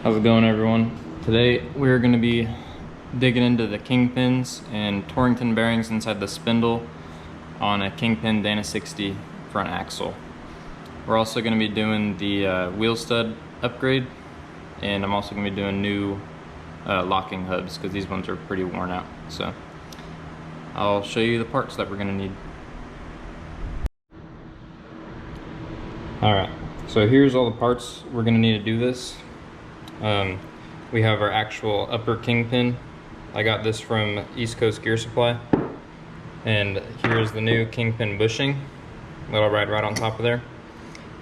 How's it going, everyone? Today we're going to be digging into the kingpins and Torrington bearings inside the spindle on a Kingpin Dana 60 front axle. We're also going to be doing the wheel stud upgrade, and I'm also going to be doing new locking hubs because these ones are pretty worn out. So I'll show you the parts that we're going to need. Alright, so here's all the parts we're going to need to do this. We have our actual upper kingpin. I got this from East Coast Gear Supply. And here's the new kingpin bushing that'll ride right on top of there.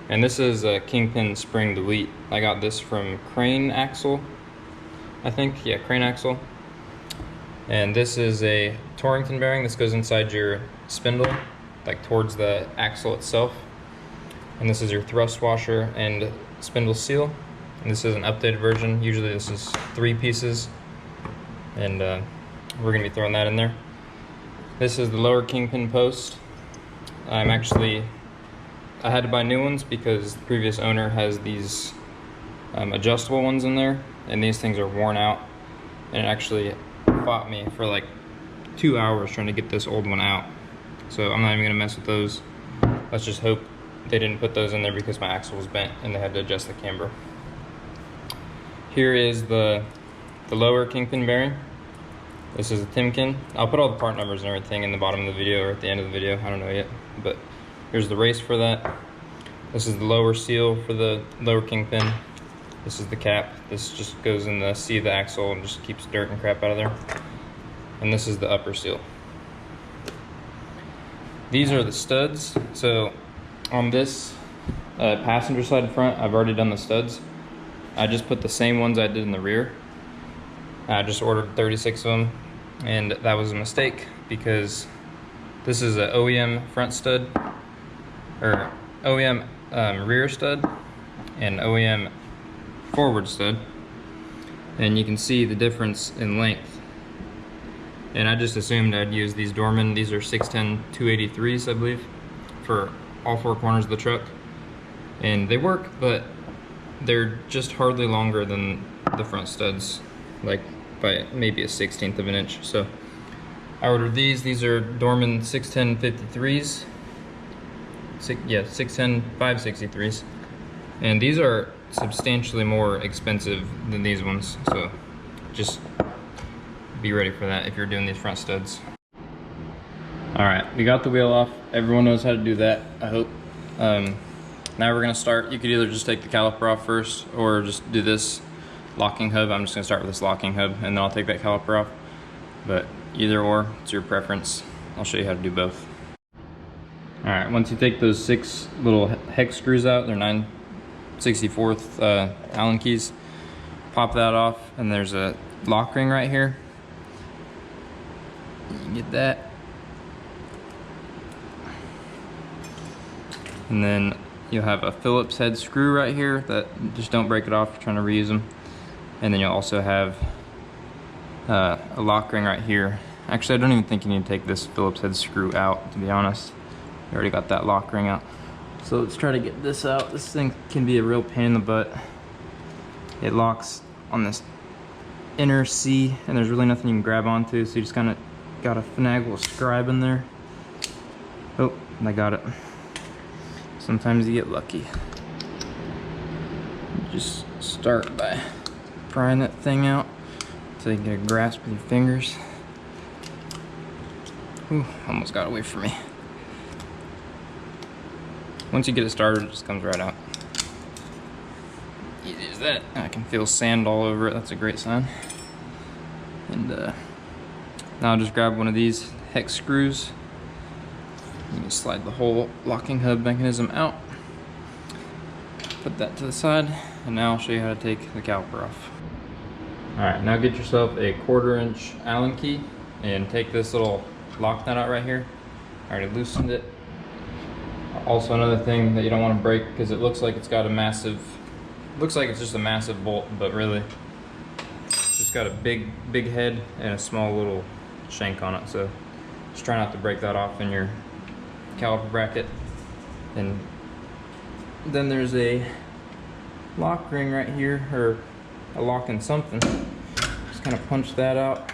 And this is a kingpin spring delete. I got this from Crane Axle, I think. Yeah, Crane Axle. And this is a Torrington bearing. This goes inside your spindle, like towards the axle itself. And this is your thrust washer and spindle seal. And this is an updated version. Usually this is 3 pieces, and we're going to be throwing that in there. This is the lower kingpin post. I had to buy new ones because the previous owner has these adjustable ones in there, and these things are worn out, and it actually fought me for like 2 hours trying to get this old one out. So I'm not even going to mess with those. Let's just hope they didn't put those in there because my axle was bent and they had to adjust the camber. Here is the lower kingpin bearing. This is a Timken. I'll put all the part numbers and everything in the bottom of the video or at the end of the video. I don't know yet. But here's the race for that. This is the lower seal for the lower kingpin. This is the cap. This just goes in the C of the axle and just keeps dirt and crap out of there. And this is the upper seal. These are the studs. So on this passenger side front, I've already done the studs. I just put the same ones I did in the rear. I just ordered 36 of them, and that was a mistake because this is an OEM front stud, or OEM rear stud, and OEM forward stud, and you can see the difference in length. And I just assumed I'd use these Dorman. These are 610 283s, I believe, for all 4 corners of the truck, and they work, but they're just hardly longer than the front studs, like by maybe a 1/16 of an inch. So I ordered these. These are Dorman 610 53s. 610 563s. And these are substantially more expensive than these ones. So just be ready for that if you're doing these front studs. Alright, we got the wheel off. Everyone knows how to do that, I hope. Now we're going to start. You could either just take the caliper off first or just do this locking hub. I'm just going to start with this locking hub and then I'll take that caliper off. But either or, it's your preference. I'll show you how to do both. Alright, once you take those 6 little hex screws out, they're 9/64 Allen keys, pop that off, and there's a lock ring right here. You can get that. And then you'll have a Phillips head screw right here that just don't break it off if you're trying to reuse them. And then you'll also have a lock ring right here. Actually, I don't even think you need to take this Phillips head screw out, to be honest. You already got that lock ring out. So let's try to get this out. This thing can be a real pain in the butt. It locks on this inner C, and there's really nothing you can grab onto, so you just kind of got to finagle a scribe in there. Oh, I got it. Sometimes you get lucky. Just start by prying that thing out until you get a grasp with your fingers. Ooh, almost got away from me. Once you get it started, it just comes right out. Easy as that. I can feel sand all over it. That's a great sign. And now I'll just grab one of these hex screws. You can slide the whole locking hub mechanism out. Put that to the side, and now I'll show you how to take the caliper off. Alright, now get yourself a 1/4 inch Allen key and take this little lock nut out right here. I already loosened it. Also, another thing that you don't want to break, because it looks like it's got a massive, looks like it's just a massive bolt, but really it's just got a big head and a small little shank on it. So just try not to break that off in your caliper bracket. And then there's a lock ring right here, or a lock in something. Just kind of punch that out.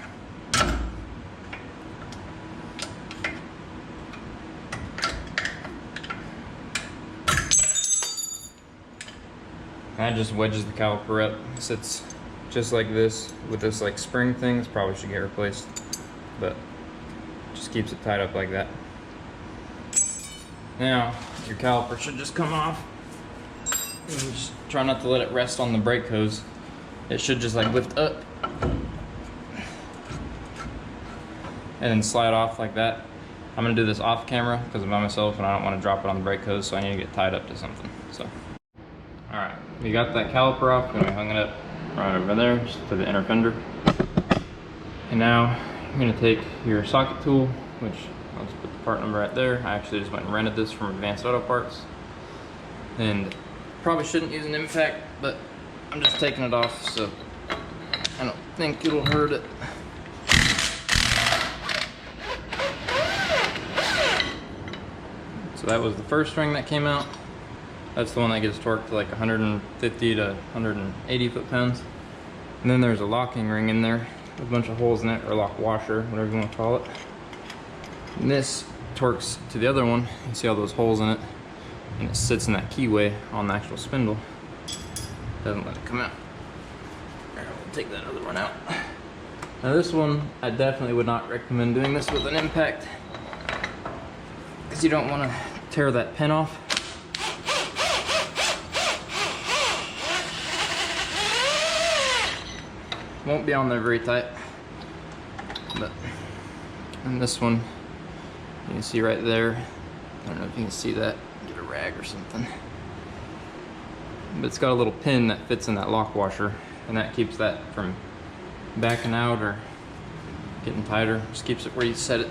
That just wedges the caliper up. It sits just like this with this like spring thing. This probably should get replaced, but just keeps it tied up like that. Now your caliper should just come off. And just try not to let it rest on the brake hose. It should just like lift up and then slide off like that. I'm gonna do this off camera because I'm by myself and I don't want to drop it on the brake hose, so I need to get tied up to something. So, all right, we got that caliper off and we hung it up right over there just to the inner fender. And now I'm gonna take your socket tool, which I'll just put the part number right there. I actually just went and rented this from Advanced Auto Parts, and probably shouldn't use an impact, but I'm just taking it off, so I don't think it'll hurt it. So that was the first ring that came out. That's the one that gets torqued to like 150 to 180 foot-pounds. And then there's a locking ring in there, a bunch of holes in it, or lock washer, whatever you want to call it. And this torques to the other one. You see all those holes in it, and it sits in that keyway on the actual spindle. Doesn't let it come out. Alright, we'll take that other one out. Now this one, I definitely would not recommend doing this with an impact, because you don't want to tear that pin off. Won't be on there very tight, but and this one, you can see right there. I don't know if you can see that. Get a rag or something. But it's got a little pin that fits in that lock washer, and that keeps that from backing out or getting tighter. Just keeps it where you set it.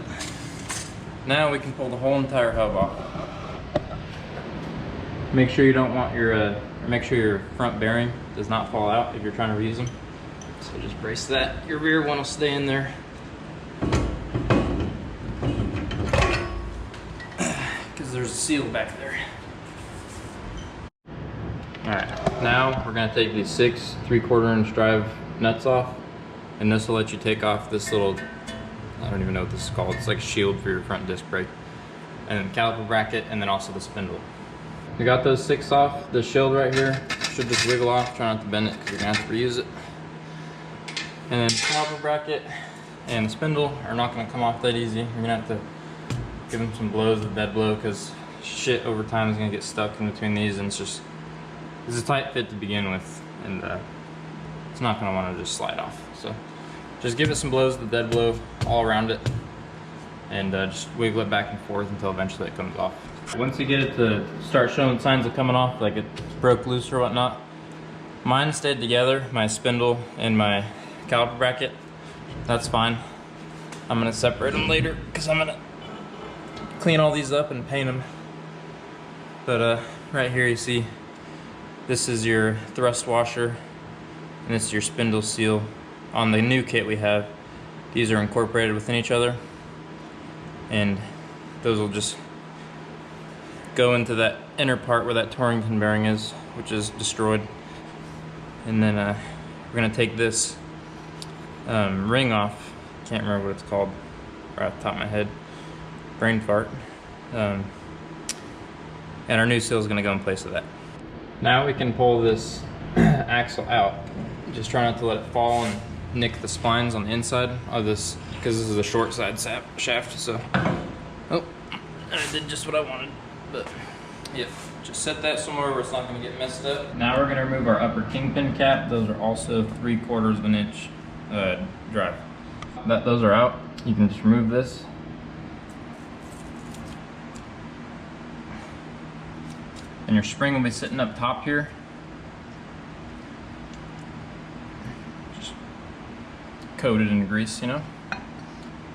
Now we can pull the whole entire hub off. Make sure you don't want your, make sure your front bearing does not fall out if you're trying to reuse them. So just brace that. Your rear one will stay in there, because there's a seal back there. Alright, now we're going to take these 6 3/4 inch drive nuts off, and this will let you take off this little, I don't even know what this is called, it's like a shield for your front disc brake, and then caliper bracket, and then also the spindle. We got those 6 off. The shield right here should just wiggle off. Try not to bend it because you're going to have to reuse it. And then the caliper bracket and the spindle are not going to come off that easy. You're going to have to give them some blows with dead blow, because shit over time is going to get stuck in between these, and it's a tight fit to begin with, and it's not going to want to just slide off. So just give it some blows with the dead blow all around it, and just wiggle it back and forth until eventually it comes off. Once you get it to start showing signs of coming off, like it broke loose or whatnot, mine stayed together, my spindle and my caliper bracket. That's fine. I'm going to separate them later because I'm going to clean all these up and paint them. But right here you see this is your thrust washer, and this is your spindle seal. On the new kit we have, these are incorporated within each other, and those will just go into that inner part where that Torrington bearing is, which is destroyed. And then we're going to take this ring off. Can't remember what it's called right off the top of my head. Brain fart. And our new seal is going to go in place of that. Now we can pull this axle out. Just try not to let it fall and nick the splines on the inside of this, because this is a short side shaft. So, oh, I did just what I wanted. But yeah, just set that somewhere where it's not going to get messed up. Now we're going to remove our upper kingpin cap. Those are also 3/4 of an inch drive. Those are out. You can just remove this. And your spring will be sitting up top here. Just coated in grease, you know.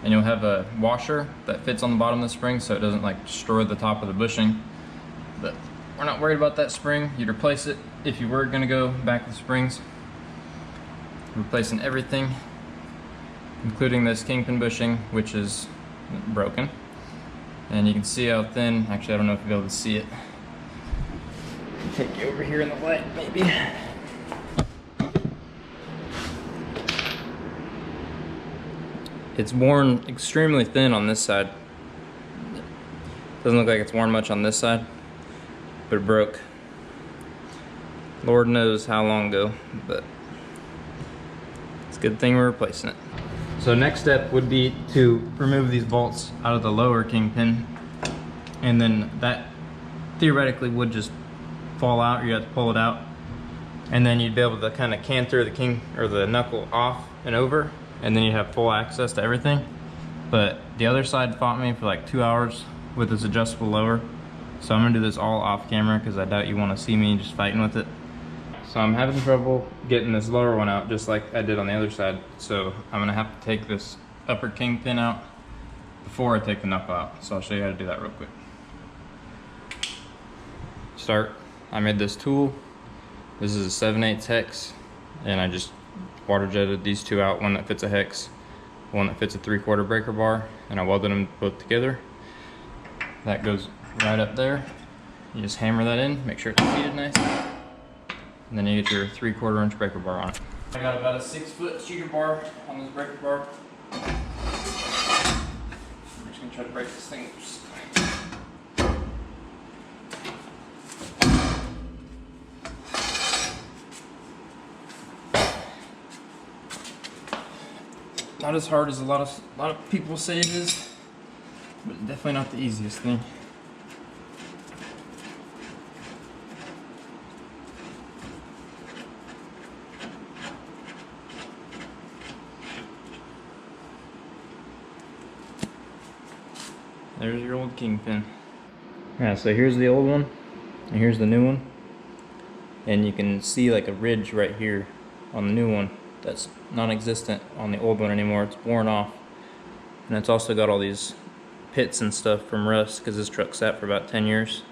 And you'll have a washer that fits on the bottom of the spring, so it doesn't like destroy the top of the bushing. But we're not worried about that spring. You'd replace it if you were going to go back with springs. Replacing everything, including this kingpin bushing, which is broken. And you can see how thin, actually I don't know if you'll be able to see it. Take you over here in the light, maybe. It's worn extremely thin on this side. Doesn't look like it's worn much on this side, but it broke. Lord knows how long ago, but it's a good thing we're replacing it. So next step would be to remove these bolts out of the lower kingpin, and then that theoretically would just fall out, or you have to pull it out, and then you'd be able to kind of canter the king or the knuckle off and over, and then you'd have full access to everything. But the other side fought me for like 2 hours with this adjustable lower, so I'm gonna do this all off camera because I doubt you want to see me just fighting with it. So I'm having trouble getting this lower one out just like I did on the other side, so I'm gonna have to take this upper kingpin out before I take the knuckle out. So I'll show you how to do that real quick. I made this tool. This is a 7/8 hex, and I just water jetted these two out, one that fits a hex, one that fits a 3/4 breaker bar, and I welded them both together. That goes right up there. You just hammer that in, make sure it's seated nice, and then you get your 3/4 inch breaker bar on it. I got about a 6-foot cheater bar on this breaker bar. I'm just gonna try to break this thing loose. Not as hard as a lot of people say it is, but definitely not the easiest thing. There's your old kingpin. Yeah, so here's the old one, and here's the new one. And you can see like a ridge right here on the new one that's non-existent on the old one anymore. It's worn off. And it's also got all these pits and stuff from rust because this truck sat for about 10 years.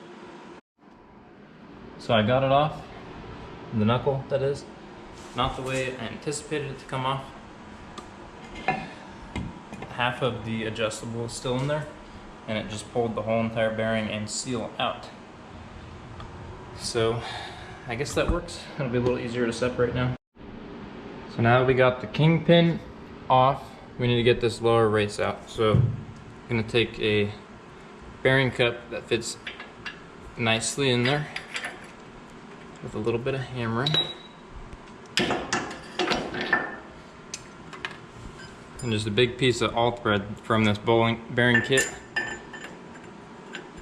So I got it off, the knuckle that is. Not the way I anticipated it to come off. Half of the adjustable is still in there, and it just pulled the whole entire bearing and seal out. So I guess that works. It'll be a little easier to separate now. So now that we got the kingpin off, we need to get this lower race out. So I'm gonna take a bearing cup that fits nicely in there with a little bit of hammering. And just a big piece of all thread from this bearing kit.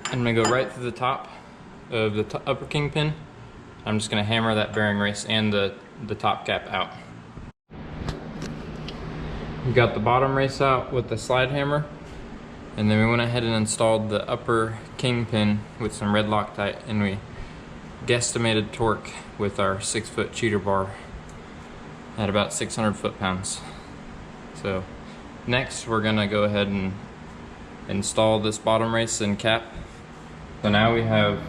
I'm gonna go right through the top of the upper kingpin. I'm just gonna hammer that bearing race and the top cap out. We got the bottom race out with the slide hammer, and then we went ahead and installed the upper kingpin with some red Loctite, and we guesstimated torque with our 6-foot cheater bar at about 600 foot-pounds. So next we're gonna go ahead and install this bottom race and cap. So now we have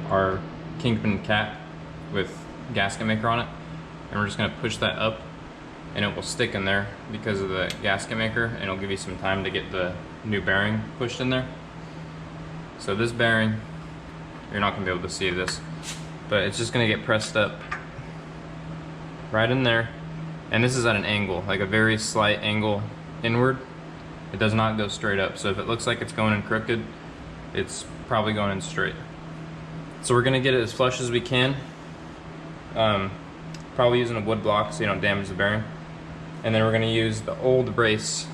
our kingpin cap with gasket maker on it, and we're just gonna push that up, and it will stick in there because of the gasket maker, and it'll give you some time to get the new bearing pushed in there. So this bearing, you're not gonna be able to see this, but it's just gonna get pressed up right in there. And this is at an angle, like a very slight angle inward. It does not go straight up. So if it looks like it's going in crooked, it's probably going in straight. So we're gonna get it as flush as we can. Probably using a wood block so you don't damage the bearing. And then we're gonna use the old brace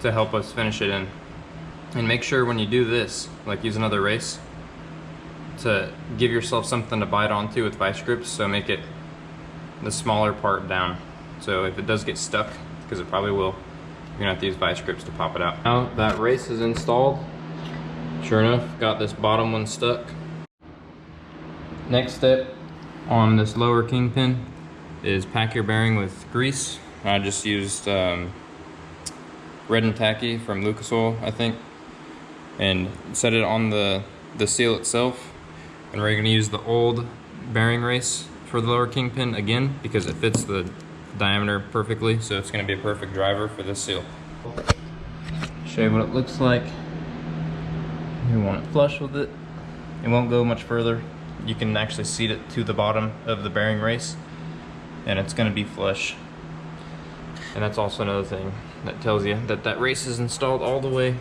to help us finish it in. And make sure when you do this, like use another race, to give yourself something to bite onto with vice grips, so make it the smaller part down. So if it does get stuck, because it probably will, you're gonna have to use vice grips to pop it out. Now that race is installed, sure enough, got this bottom one stuck. Next step on this lower kingpin is pack your bearing with grease. I just used Red and Tacky from Lucas Oil, I think, and set it on the seal itself. And we're gonna use the old bearing race for the lower kingpin again because it fits the diameter perfectly, so it's gonna be a perfect driver for this seal. Show you what it looks like. You want it flush with it. It won't go much further. You can actually seat it to the bottom of the bearing race, and it's gonna be flush. And that's also another thing that tells you that that race is installed all the way,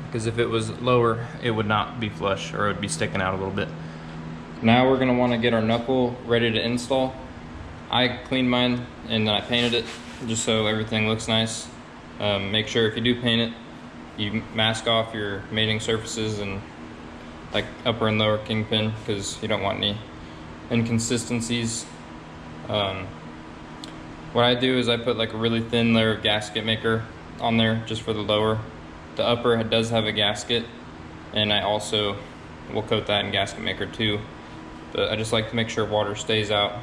because if it was lower, it would not be flush, or it would be sticking out a little bit. Now we're gonna wanna get our knuckle ready to install. I cleaned mine and then I painted it just so everything looks nice. Make sure if you do paint it, you mask off your mating surfaces and like upper and lower kingpin, because you don't want any inconsistencies. What I do is I put like a really thin layer of gasket maker on there just for the lower. The upper it does have a gasket, and I also will coat that in gasket maker too. But I just like to make sure water stays out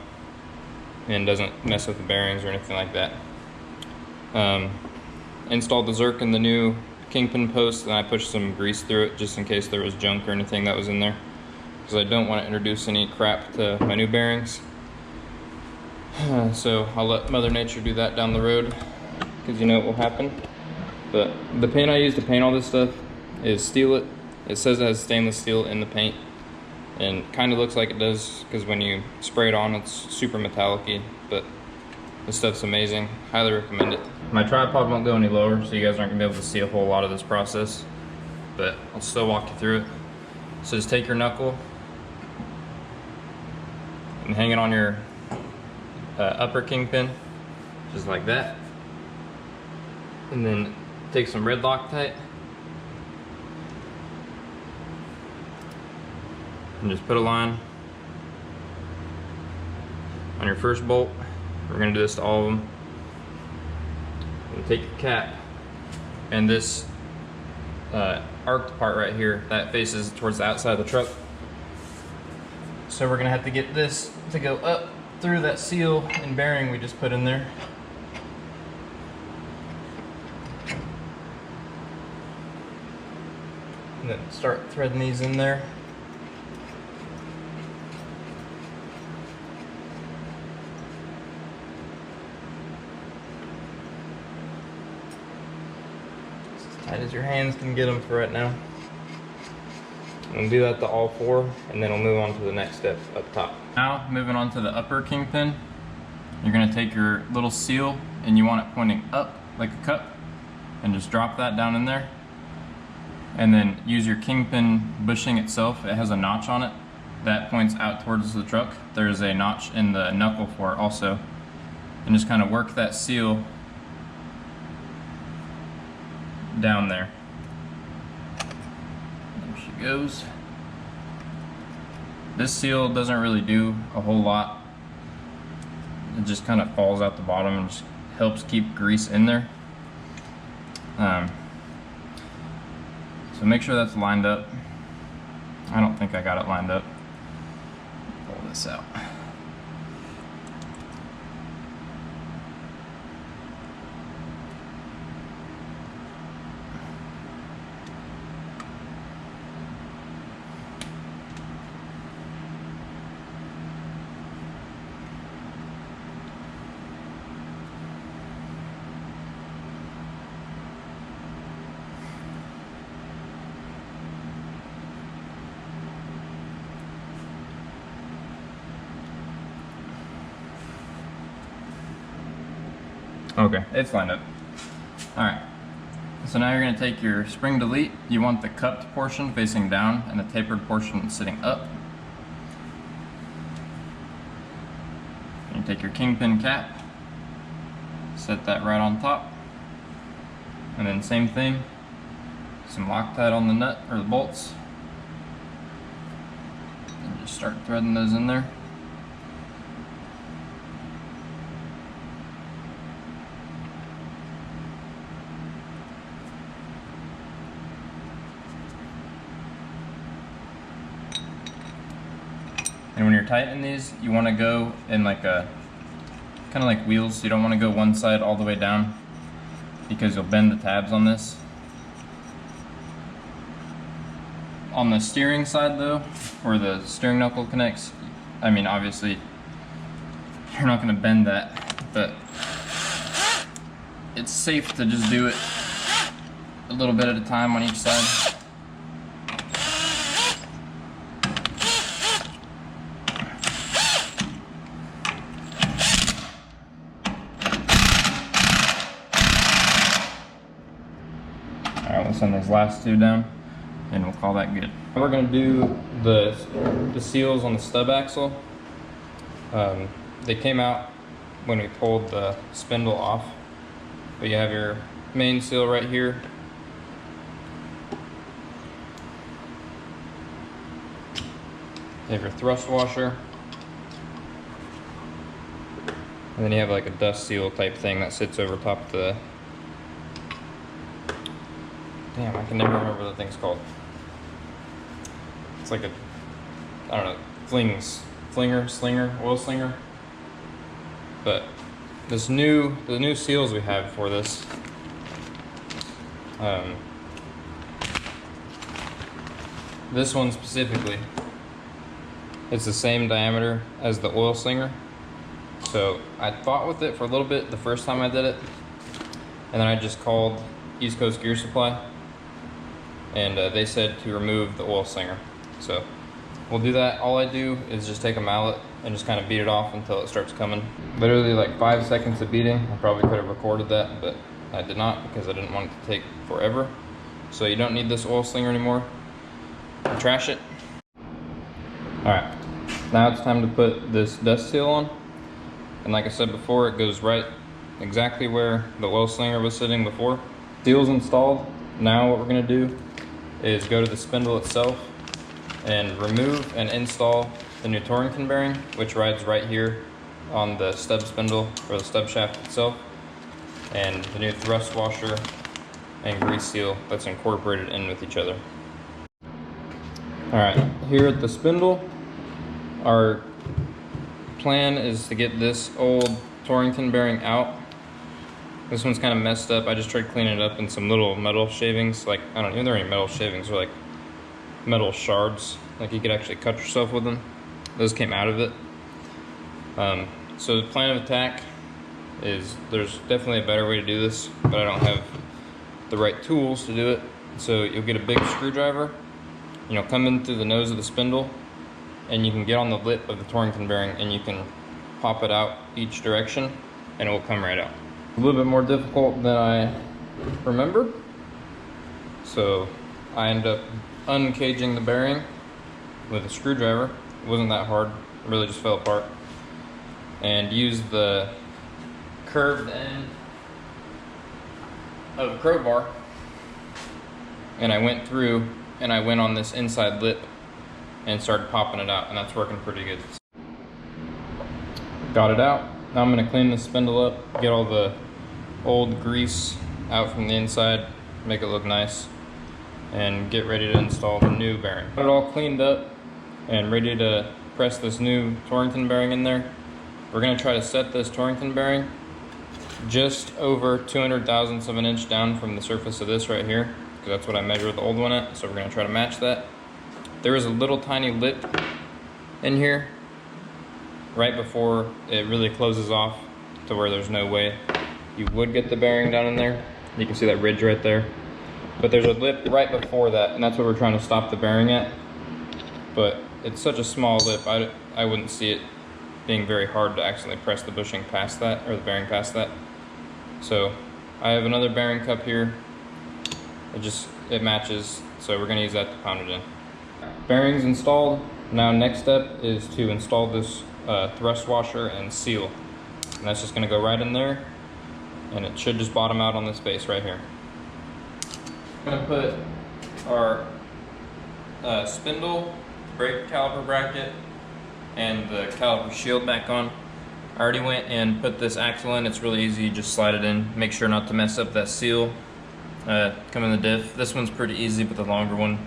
and doesn't mess with the bearings or anything like that. Installed the Zerk in the new kingpin post, and I pushed some grease through it just in case there was junk or anything that was in there, because I don't want to introduce any crap to my new bearings. So I'll let Mother Nature do that down the road, because you know it will happen. But the paint I use to paint all this stuff is Steel It. It says it has stainless steel in the paint, and kind of looks like it does, because when you spray it on, it's super metallic-y, but this stuff's amazing. Highly recommend it. My tripod won't go any lower, so you guys aren't gonna be able to see a whole lot of this process, but I'll still walk you through it. So just take your knuckle and hang it on your upper kingpin, just like that. And then take some red Loctite and just put a line on your first bolt. We're gonna do this to all of them. And take your cap, and this arced part right here, that faces towards the outside of the truck. So we're gonna have to get this to go up through that seal and bearing we just put in there. And then start threading these in there. As tight as your hands can get them for right now. We'll do that to all four, and then we'll move on to the next step up top. Now, moving on to the upper kingpin, you're gonna take your little seal and you want it pointing up like a cup, and just drop that down in there. And then use your kingpin bushing itself. It has a notch on it that points out towards the truck. There's a notch in the knuckle for it also. And just kind of work that seal down there. There she goes. This seal doesn't really do a whole lot. It just kind of falls out the bottom and just helps keep grease in there. So make sure that's lined up. I don't think I got it lined up. Pull this out. Okay, it's lined up. All right, so now you're gonna take your spring delete. You want the cupped portion facing down and the tapered portion sitting up. You take your kingpin cap, set that right on top, and then same thing, some Loctite on the nut or the bolts, and just start threading those in there. And when you're tightening these, you want to go in like a, kind of like wheels, so you don't want to go one side all the way down, because you'll bend the tabs on this. On the steering side though, where the steering knuckle connects, I mean obviously you're not going to bend that, but it's safe to just do it a little bit at a time on each side. send these last two down and we'll call that good. We're gonna do the seals on the stub axle. They came out when we pulled the spindle off, but you have your main seal right here. You have your thrust washer, and then you have like a dust seal type thing that sits over top of the, damn, I can never remember what the thing's called. It's like a, I don't know, slinger, oil slinger. But the new seals we have for this, this one specifically, it's the same diameter as the oil slinger. So I fought with it for a little bit the first time I did it, and then I just called East Coast Gear Supply, and they said to remove the oil slinger. So we'll do that. All I do is just take a mallet and just kind of beat it off until it starts coming. Literally like 5 seconds of beating. I probably could have recorded that, but I did not because I didn't want it to take forever. So you don't need this oil slinger anymore. Trash it. All right, now it's time to put this dust seal on. And like I said before, it goes right exactly where the oil slinger was sitting before. Seal's installed. Now what we're gonna do is go to the spindle itself and remove and install the new Torrington bearing, which rides right here on the stub spindle or the stub shaft itself, and the new thrust washer and grease seal that's incorporated in with each other. All right, here at the spindle, our plan is to get this old Torrington bearing out. This one's kind of messed up. I just tried cleaning it up in some little metal shavings. Like, I don't even, they're any metal shavings, they're like metal shards. Like you could actually cut yourself with them. Those came out of it. So the plan of attack is, there's definitely a better way to do this, but I don't have the right tools to do it. So you'll get a big screwdriver, you know, come in through the nose of the spindle, and you can get on the lip of the Torrington bearing and you can pop it out each direction and it will come right out. A little bit more difficult than I remembered. So I ended up uncaging the bearing with a screwdriver. It wasn't that hard, it really just fell apart. And used the curved end of a crowbar, and I went through and I went on this inside lip and started popping it out, and that's working pretty good. Got it out. Now I'm gonna clean the spindle up, get all the old grease out from the inside, make it look nice, and get ready to install the new bearing. Got it all cleaned up and ready to press this new Torrington bearing in there. We're gonna try to set this Torrington bearing just over 200 thousandths of an inch down from the surface of this right here, because that's what I measured the old one at, so we're gonna try to match that. There is a little tiny lip in here right before it really closes off to where there's no way you would get the bearing down in there. You can see that ridge right there. But there's a lip right before that, and that's what we're trying to stop the bearing at. But it's such a small lip, I wouldn't see it being very hard to accidentally press the bushing past that, or the bearing past that. So I have another bearing cup here. It matches, so we're gonna use that to pound it in. Bearings installed. Now next step is to install this thrust washer and seal. And that's just gonna go right in there, and it should just bottom out on this base right here. I'm gonna put our spindle, brake caliper bracket, and the caliper shield back on. I already went and put this axle in. It's really easy, you just slide it in. Make sure not to mess up that seal. Come in the diff. This one's pretty easy, but the longer one,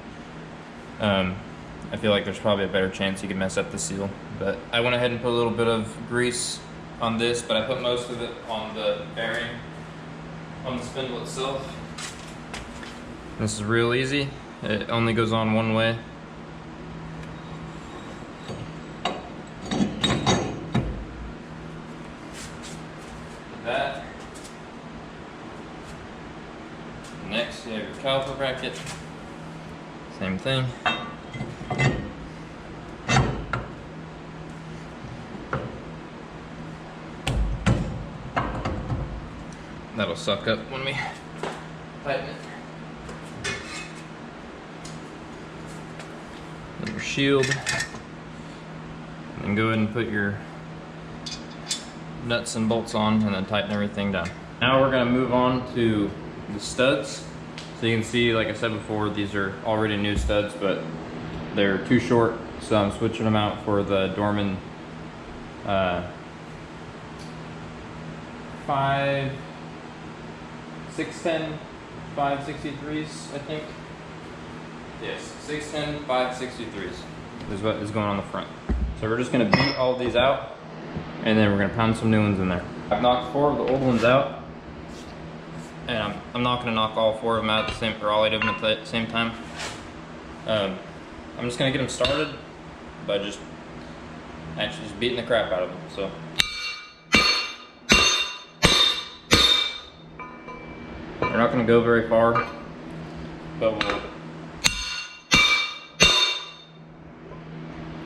I feel like there's probably a better chance you could mess up the seal. But I went ahead and put a little bit of grease on this, but I put most of it on the bearing, on the spindle itself. This is real easy. It only goes on one way. That. Next, you have your caliper bracket. Same thing. That'll suck up when we tighten it. then your shield, and then go ahead and put your nuts and bolts on and then tighten everything down. Now we're gonna move on to the studs. So you can see, like I said before, these are already new studs, but they're too short, so I'm switching them out for the Dorman 610 563s, I think. Yes, 610 563s is what is going on the front. So we're just gonna beat all of these out, and then we're gonna pound some new ones in there. I've knocked 4 of the old ones out, and I'm not gonna knock all 4 of them out at the same, or all 8 of them at the same time. I'm just gonna get them started by just actually just beating the crap out of them. So. They're not gonna go very far, but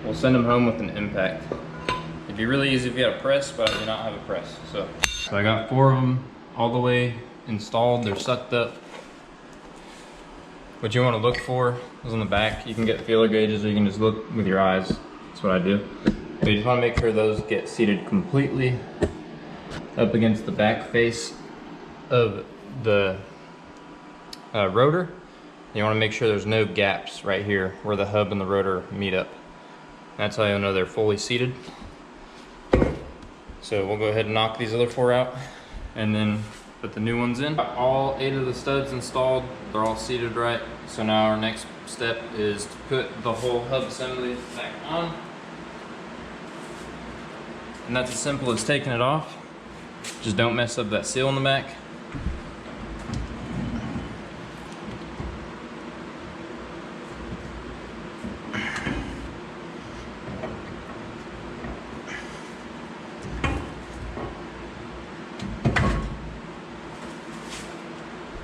we'll send them home with an impact. It'd be really easy if you had a press, but I do not have a press. So I got 4 of them all the way installed. They're sucked up. What you want to look for is on the back. You can get feeler gauges, or you can just look with your eyes. That's what I do. But you just want to make sure those get seated completely up against the back face of the rotor. You want to make sure there's no gaps right here where the hub and the rotor meet up. That's how you'll know they're fully seated. So we'll go ahead and knock these other 4 out and then put the new ones in. Got all 8 of the studs installed. They're all seated right. So now our next step is to put the whole hub assembly back on. And that's as simple as taking it off. Just don't mess up that seal in the back.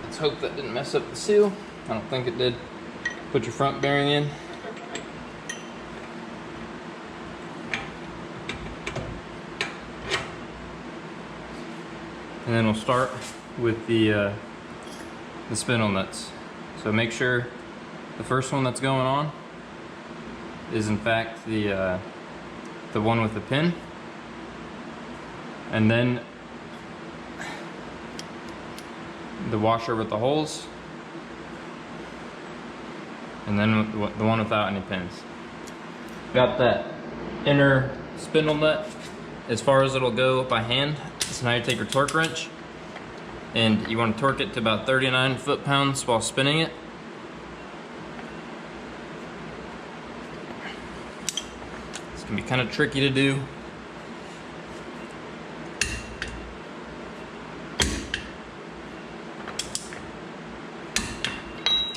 Let's hope that didn't mess up the seal. I don't think it did. Put your front bearing in. And then we'll start with the spindle nuts. So make sure the first one that's going on is in fact the one with the pin, and then the washer with the holes, and then the one without any pins. Got that inner spindle nut as far as it'll go by hand. So now you take your torque wrench and you want to torque it to about 39 foot-pounds while spinning it. This can be kind of tricky to do.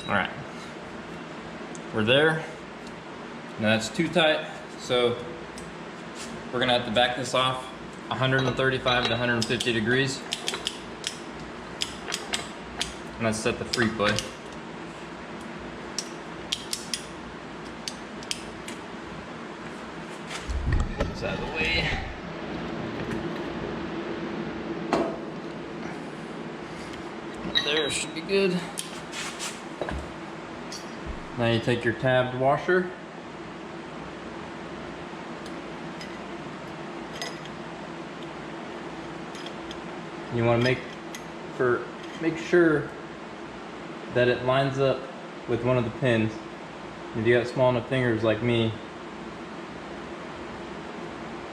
Alright, we're there. Now that's too tight, so we're gonna have to back this off 135 to 150 degrees. And let's set the free play. Get this out of the way. There, should be good. Now you take your tabbed washer. You want to make sure that it lines up with one of the pins. If you got small enough fingers like me,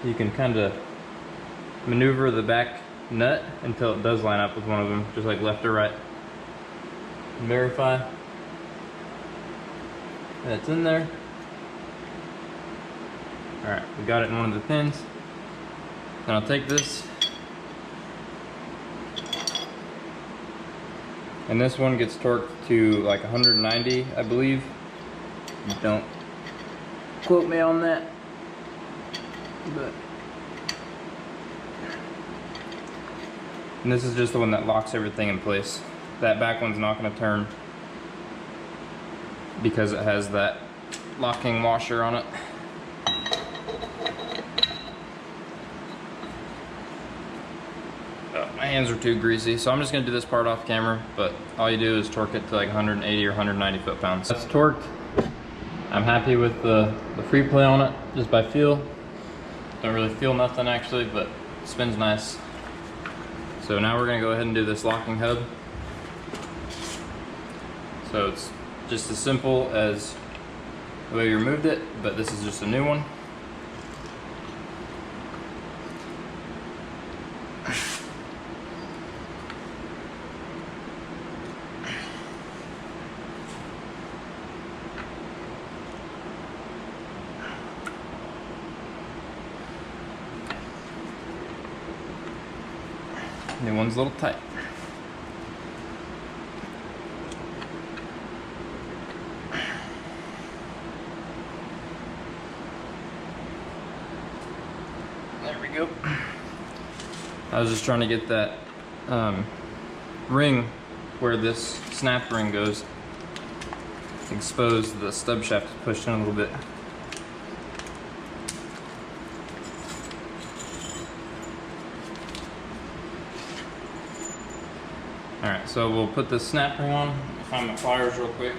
you can kind of maneuver the back nut until it does line up with one of them, just like left or right. And verify that it's in there. Alright, we got it in one of the pins. Then I'll take this, and this one gets torqued to like 190, I believe. Don't quote me on that, but. And this is just the one that locks everything in place. That back one's not going to turn because it has that locking washer on it. My hands are too greasy, so I'm just gonna do this part off camera, but all you do is torque it to like 180 or 190 foot-pounds. That's torqued. I'm happy with the free play on it, just by feel. Don't really feel nothing actually, but it spins nice. So now we're gonna go ahead and do this locking hub. So it's just as simple as the way you removed it, but this is just a new one. New one's a little tight. There we go. I was just trying to get that ring where this snap ring goes exposed. The stub shaft is pushed in a little bit. Alright, so we'll put the snap ring on. I'll find my pliers real quick.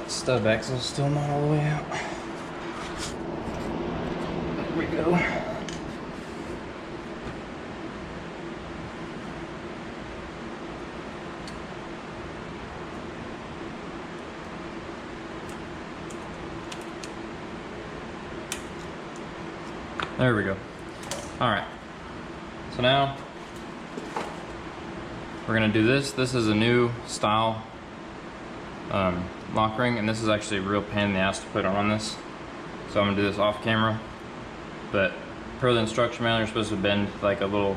Stub axle's still not all the way out. There we go. There we go. All right. So now we're gonna do this. This is a new style lock ring, and this is actually a real pain in the ass to put on this. So I'm gonna do this off camera. But per the instruction manual, you're supposed to bend like a little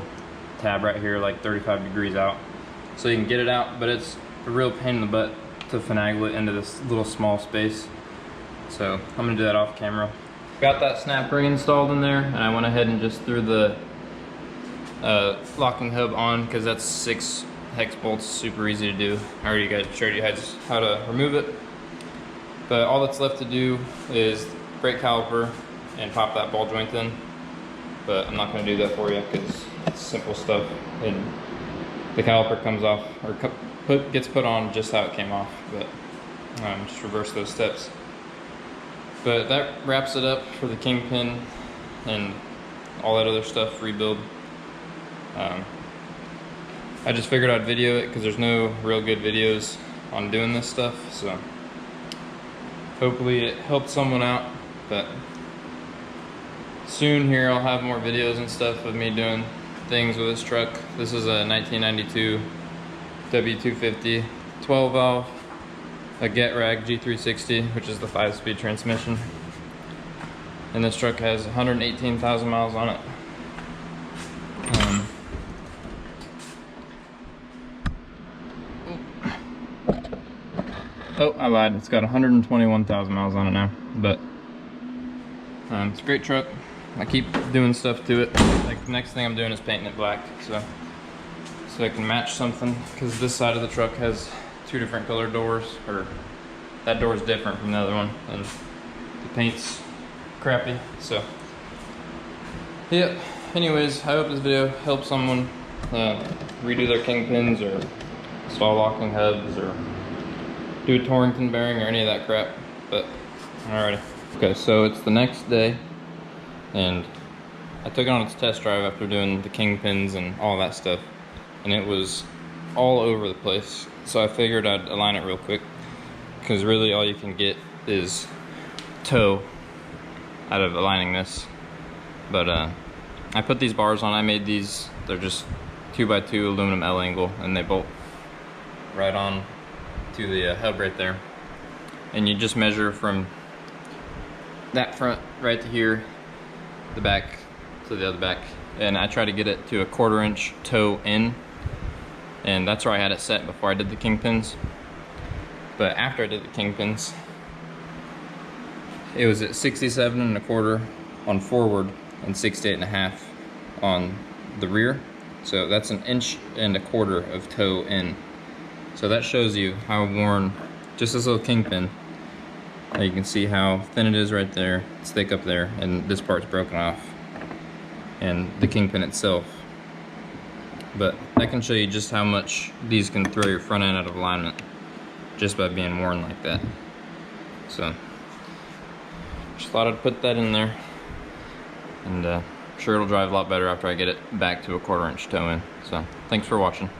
tab right here, like 35 degrees out, so you can get it out. But it's a real pain in the butt to finagle it into this little small space. So I'm gonna do that off camera. Got that snap ring installed in there, and I went ahead and just threw the locking hub on because that's 6 hex bolts, super easy to do. I already showed you how to remove it. But all that's left to do is brake caliper and pop that ball joint in. But I'm not going to do that for you because it's simple stuff. And the caliper comes off, or gets put on just how it came off. But just reverse those steps. But that wraps it up for the kingpin and all that other stuff, rebuild. I just figured I'd video it because there's no real good videos on doing this stuff, so hopefully it helped someone out. But soon here I'll have more videos and stuff of me doing things with this truck. This is a 1992 W250 12 valve, a Getrag G360, which is the 5-speed transmission, and this truck has 118,000 miles on it. Oh, I lied. It's got 121,000 miles on it now, but it's a great truck. I keep doing stuff to it. Like, the next thing I'm doing is painting it black, so I can match something, because this side of the truck has 2 different colored doors, or that door is different from the other one, and the paint's crappy. So yeah, anyways, I hope this video helps someone redo their kingpins or install locking hubs or do a Torrington bearing or any of that crap. But alrighty. Okay, so it's the next day, and I took it on its test drive after doing the kingpins and all that stuff, and it was all over the place. So I figured I'd align it real quick, because really all you can get is toe out of aligning this. But I put these bars on. I made these. They're just 2x2 aluminum L angle, and they bolt right on to the hub right there. And you just measure from that front right to here, the back to the other back, and I try to get it to a 1/4 inch toe in, and that's where I had it set before I did the kingpins. But after I did the kingpins, it was at 67 1/4 on forward and 68 1/2 on the rear. So that's 1 1/4 inches of toe in. So that shows you how worn just this little kingpin. You can see how thin it is right there. It's thick up there, and this part's broken off. And the kingpin itself. But that can show you just how much these can throw your front end out of alignment just by being worn like that. So just thought I'd put that in there, and I'm sure it'll drive a lot better after I get it back to a 1/4 inch toe in. So thanks for watching.